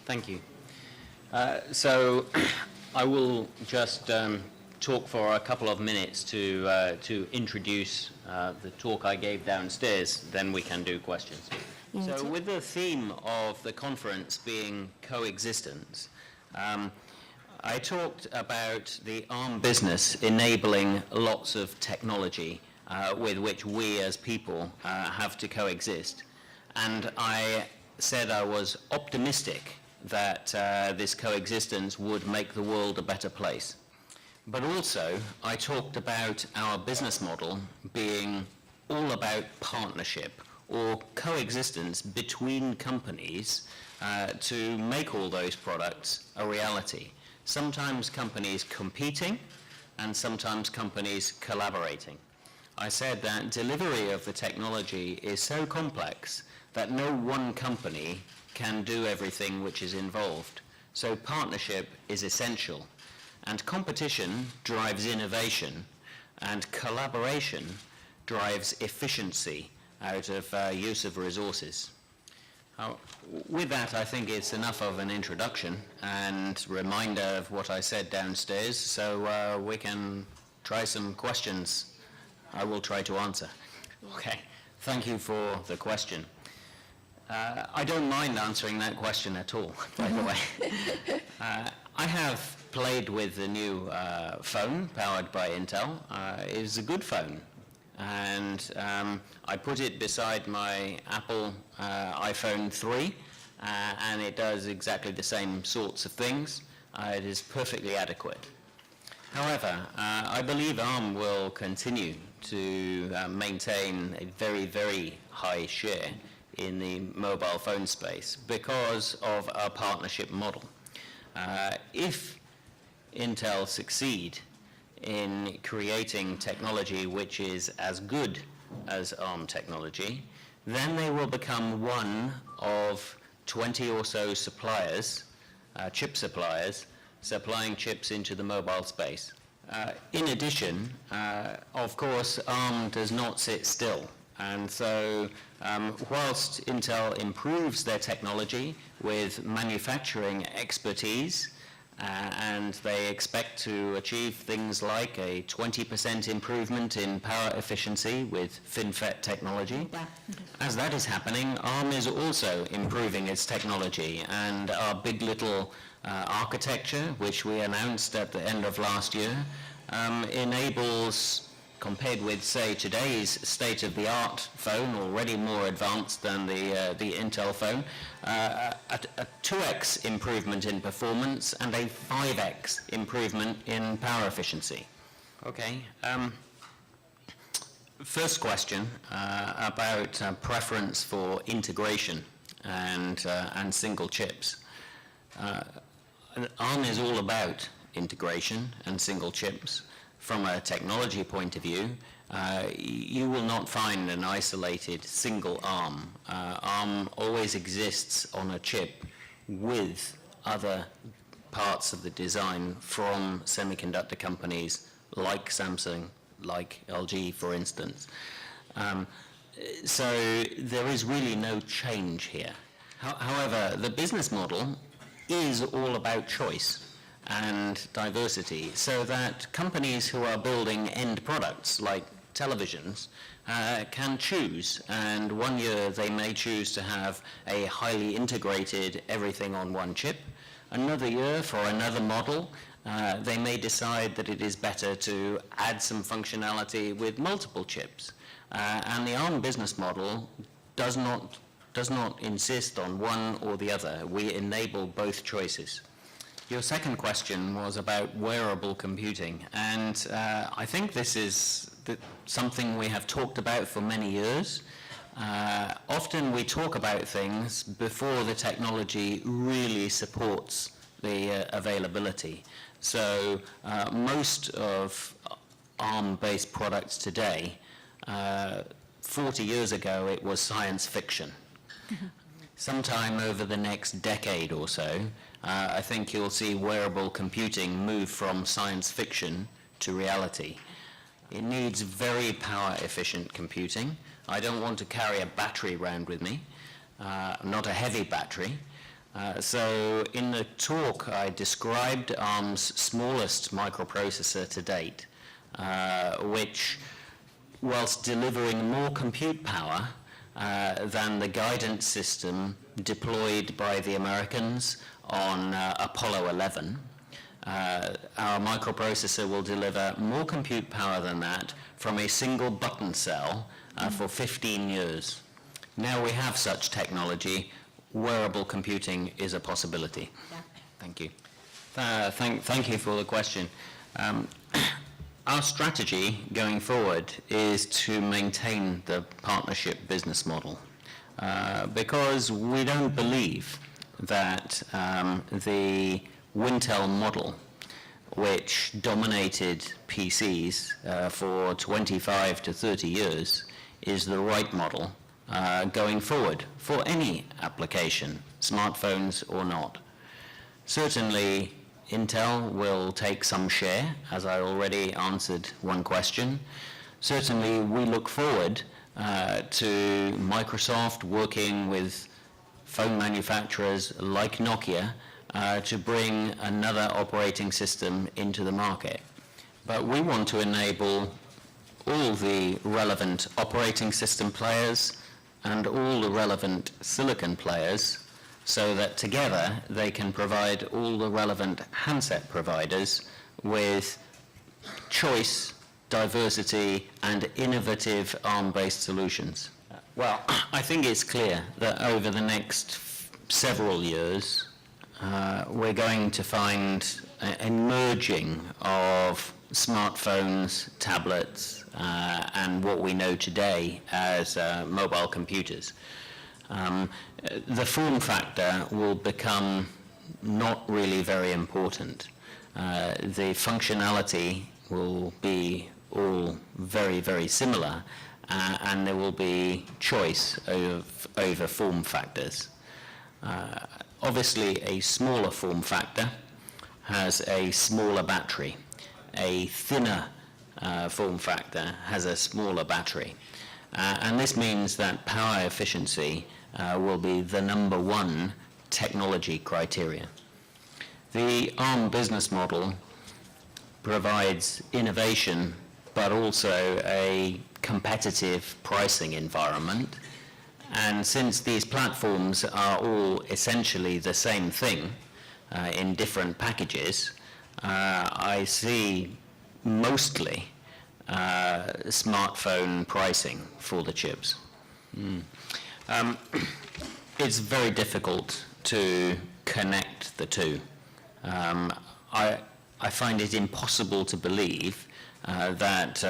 Thank you. So I will just talk for a couple of minutes to introduce the talk I gave downstairs, then we can do questions. So with the theme of the conference being coexistence, I talked about the ARM business enabling lots of technology with which we as people have to coexist. And I said I was optimistic that this coexistence would make the world a better place. But also, I talked about our business model being all about partnership or coexistence between companies to make all those products a reality. Sometimes companies competing and sometimes companies collaborating. I said that delivery of the technology is so complex that no one company can do everything which is involved. So partnership is essential. And competition drives innovation, and collaboration drives efficiency out of use of resources. With that, I think it's enough of an introduction and reminder of what I said downstairs, so we can try some questions. I will try to answer. Okay, thank you for the question. I don't mind answering that question at all, by the way. I have played with the new phone powered by Intel. It's a good phone. And I put it beside my Apple iPhone 3, and it does exactly the same sorts of things. It is perfectly adequate. However, I believe ARM will continue to maintain a very, very high share in the mobile phone space because of our partnership model. If Intel succeed in creating technology which is as good as ARM technology, then they will become one of 20 or so suppliers, chip suppliers, supplying chips into the mobile space. In addition, of course, ARM does not sit still. And so whilst Intel improves their technology with manufacturing expertise, and they expect to achieve things like a 20% improvement in power efficiency with FinFET technology. As that is happening, ARM is also improving its technology, and our big. LITTLE architecture, which we announced at the end of last year, enables, compared with, say, today's state-of-the-art phone, already more advanced than the Intel phone, a 2x improvement in performance and a 5x improvement in power efficiency. Okay. First question about preference for integration and single chips. ARM is all about integration and single chips. From a technology point of view, you will not find an isolated single ARM. ARM always exists on a chip with other parts of the design from semiconductor companies like Samsung, like LG, for instance. So there is really no change here. However, the business model is all about choice and diversity, so that companies who are building end products like televisions can choose, and one year they may choose to have a highly integrated everything on one chip. Another year, for another model, they may decide that it is better to add some functionality with multiple chips. And the ARM business model does not insist on one or the other. We enable both choices. Your second question was about wearable computing, and I think this is something we have talked about for many years. Often we talk about things before the technology really supports the availability. So most of ARM-based products today, 40 years ago it was science fiction. Sometime over the next decade or so, I think you'll see wearable computing move from science fiction to reality. It needs very power efficient computing. I don't want to carry a battery around with me, not a heavy battery. So in the talk, I described ARM's smallest microprocessor to date, which, whilst delivering more compute power than the guidance system deployed by the Americans on Apollo 11, our microprocessor will deliver more compute power than that from a single button cell for 15 years. Now we have such technology, wearable computing is a possibility. Yeah. Thank you. Thank you for the question. Our strategy going forward is to maintain the partnership business model because we don't believe that the Wintel model, which dominated PCs for 25 to 30 years, is the right model going forward for any application, smartphones or not. Certainly, Intel will take some share, as I already answered one question. Certainly, we look forward to Microsoft working with phone manufacturers like Nokia to bring another operating system into the market. But we want to enable all the relevant operating system players and all the relevant silicon players so that together they can provide all the relevant handset providers with choice, diversity, and innovative ARM-based solutions. Well, I think it's clear that over the next several years, we're going to find a merging of smartphones, tablets, and what we know today as mobile computers. The form factor will become not really very important. The functionality will be all very, very similar, and there will be choice over form factors. Obviously, a smaller form factor has a smaller battery. A thinner form factor has a smaller battery. And this means that power efficiency will be the number one technology criteria. The ARM business model provides innovation, but also a competitive pricing environment. And since these platforms are all essentially the same thing in different packages, I see mostly smartphone pricing for the chips. It's very difficult to connect the two. I find it impossible to believe that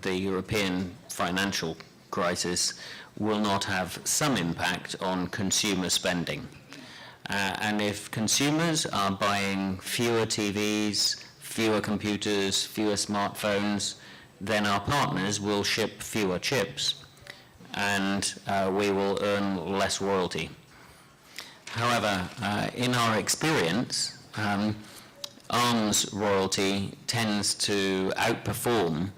the European financial crisis will not have some impact on consumer spending. And if consumers are buying fewer TVs, fewer computers, fewer smartphones, then our partners will ship fewer chips, and we will earn less royalty. However, in our experience, ARM's royalty tends to outperform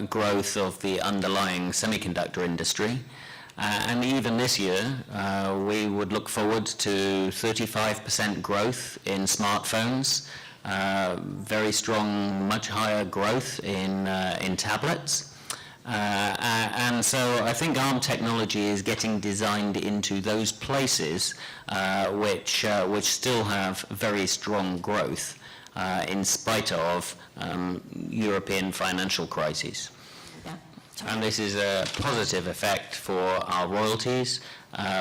growth of the underlying semiconductor industry. And even this year, we would look forward to 35% growth in smartphones, very strong, much higher growth in tablets. And so I think ARM technology is getting designed into those places which still have very strong growth in spite of European financial crises. Yeah. And this is a positive effect for our royalties,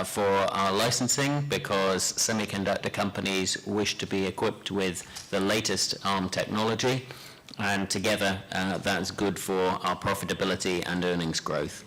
for our licensing, because semiconductor companies wish to be equipped with the latest ARM technology, and together that's good for our profitability and earnings growth.